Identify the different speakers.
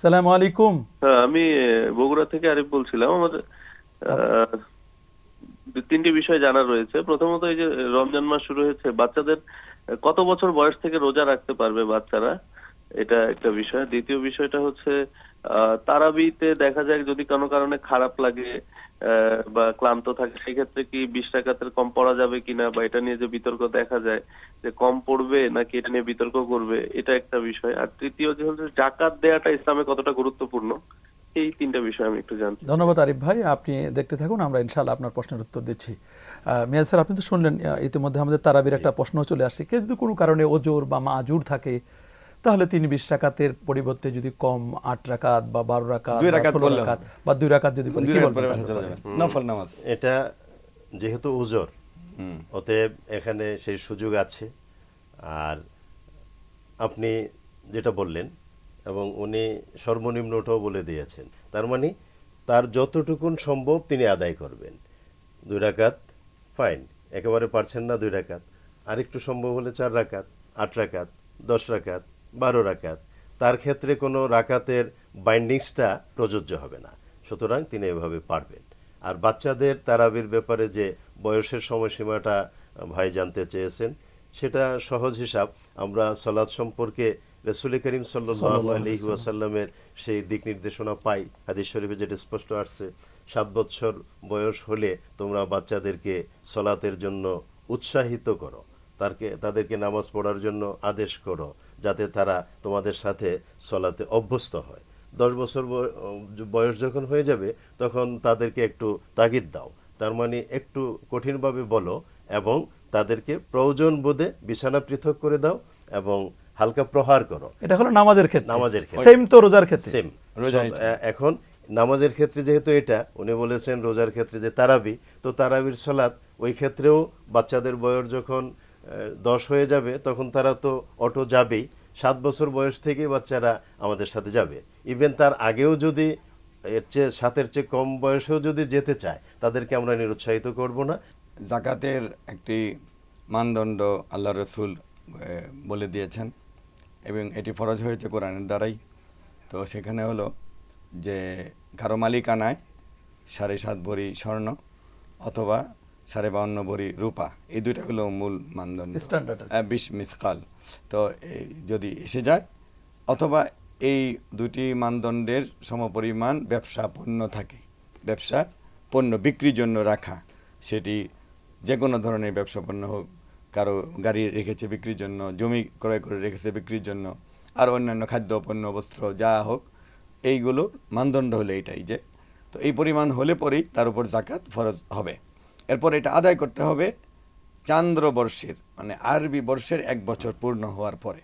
Speaker 1: সালাম আলাইকুম।
Speaker 2: হ্যাঁ, আমি বগুড়া থেকে আরিফ বলছিলাম। আমার আহ, তিনটি বিষয় জানা রয়েছে। প্রথমত, এই যে রমজান মাস শুরু হয়েছে, বাচ্চাদের কত বছর বয়স থেকে রোজা রাখতে পারবে বাচ্চারা, এটা একটা বিষয়। দ্বিতীয় বিষয়টা হচ্ছে তারাবিতে দেখা যায় যদি কোনো কারণে খারাপ লাগে বা ক্লান্ত থাকে, সেক্ষেত্রে কি 20 রাকাতের কম পড়া যাবে কিনা, বা এটা নিয়ে যে বিতর্ক দেখা যায় যে কম পড়বে নাকি এটা নিয়ে বিতর্ক করবে, এটা একটা বিষয়। আর তৃতীয় যে হচ্ছে জাকাত দেওয়াটা ইসলামে কতটা গুরুত্বপূর্ণ, এই তিনটা বিষয় আমি একটু জানতে চাই।
Speaker 1: ধন্যবাদ আরিফ ভাই, আপনি দেখতে থাকুন, আমরা ইনশাআল্লাহ আপনার প্রশ্নের উত্তর দিচ্ছি। মিয়া স্যার, আপনি তো শুনলেন ইতিমধ্যে আমাদের তারাবির একটা প্রশ্ন চলে আসছে। কেউ যদি কোনো কারণে ওজোর বা মাজুর থাকে, তাহলে তিনি 20 রাকাতের পরিবর্তে যদি কম 8 রাকাত বা 12 রাকাত
Speaker 3: দুই
Speaker 1: বা
Speaker 3: রাকাত
Speaker 1: 16
Speaker 3: পড়লে
Speaker 1: রাকাত
Speaker 3: হবে,
Speaker 1: বা 2 রাকাত যদি পড়ে,
Speaker 3: দুই
Speaker 1: কি
Speaker 3: রাকাত
Speaker 1: বলবেন
Speaker 3: পরে
Speaker 1: তার
Speaker 3: বাসা চলে
Speaker 1: ব্যাপারে?
Speaker 3: যাবে, নফল নামাজ।
Speaker 4: এটা যেহেতু উজর, অতএব এখানে সেই সুযোগ আছে। আর আপনি যেটা বললেন এবং উনি সর্বনিম্নটাও বলে দিয়েছেন, তার মানে তার যতটুকুন সম্ভব তিনি আদায় করবেন। 2 রাকাত ফাইন, একেবারে পারছেন না 2 রাকাত, আরেকটু সম্ভব হলে 4 রাকাত, 8 রাকাত, 10 রাকাত, 12 রাকাত। তার ক্ষেত্রে কোনো রাকাতের বাইন্ডিংসটা প্রযোজ্য হবে না, সুতরাং তিনি এভাবে পারবেন। আর বাচ্চাদের তারাবির ব্যাপারে যে বয়সের সময়সীমাটা ভাই জানতে চেয়েছেন, সেটা সহজ হিসাব। আমরা সালাত সম্পর্কে রাসূল করিম সাল্লাল্লাহু আলাইহি ওয়াসাল্লামের সেই দিক নির্দেশনা পাই। হাদিস শরীফে যেটা স্পষ্ট আসছে, 7 বছর বয়স হলে তোমরা বাচ্চাদেরকে সলাতের জন্য উৎসাহিত করো, তাদেরকে নামাজ পড়ার জন্য আদেশ করো, যাতে তারা তোমাদের সাথে সলাতে অভ্যস্ত হয়। 10 বছর বয়স যখন হয়ে যাবে, তখন তাদেরকে একটু তাগিদ দাও, তার মানে একটু কঠিনভাবে বলো, এবং তাদেরকে প্রয়োজন বোধে বিছানা পৃথক করে দাও এবং হালকা প্রহার করো।
Speaker 1: এটা হলো নামাজের ক্ষেত্রে,
Speaker 4: নামাজের ক্ষেত্রে
Speaker 1: সেম তো রোজার ক্ষেত্রে।
Speaker 4: সেম।
Speaker 3: রোজা
Speaker 4: এখন নামাজের ক্ষেত্রে যেহেতু এটা উনি বলেছেন, রোজার ক্ষেত্রে যে তারাবি, তো তারাবির সালাত ওই ক্ষেত্রেও বাচ্চাদের বয়স যখন 10 হয়ে যাবে, তখন তারা তো অটো যাবেই। 7 বছর বয়স থেকেই বাচ্চারা আমাদের সাথে যাবে। ইভেন তার আগেও যদি, এর চেয়ে 7-এর চেয়ে কম বয়সেও যদি যেতে চায়, তাদেরকে আমরা নিরুৎসাহিত করব না।
Speaker 3: জাকাতের একটি মানদণ্ড আল্লাহ রসুল বলে দিয়েছেন, এবং এটি ফরজ হয়েছে কোরআনের দ্বারাই। তো সেখানে হলো যে কারো মালিকানায় 7.5 ভরি স্বর্ণ অথবা 52.5 ভরি রূপা, এই দুইটা হলো মূল মানদণ্ড,
Speaker 1: স্ট্যান্ডার্ড।
Speaker 3: 20 মিসকাল। তো এই যদি এসে যায়, অথবা এই দুটি মানদণ্ডের সমপরিমাণ ব্যবসা পণ্য থাকে, ব্যবসা পণ্য বিক্রির জন্য রাখা, সেটি যে কোনো ধরনের ব্যবসা পণ্য হোক, কারো গাড়ি রেখেছে বিক্রির জন্য, জমি ক্রয় করে রেখেছে বিক্রির জন্য, আর অন্যান্য খাদ্য পণ্য বস্ত্র যা হোক, এইগুলোর মানদণ্ড হলে এটাই যে, তো এই পরিমাণ হলে পরেই তার উপর জাকাত ফরজ হবে। এরপর এটা আদায় করতে হবে চান্দ্র বর্ষের, মানে আরবি বর্ষের 1 বছর পূর্ণ হওয়ার পরে।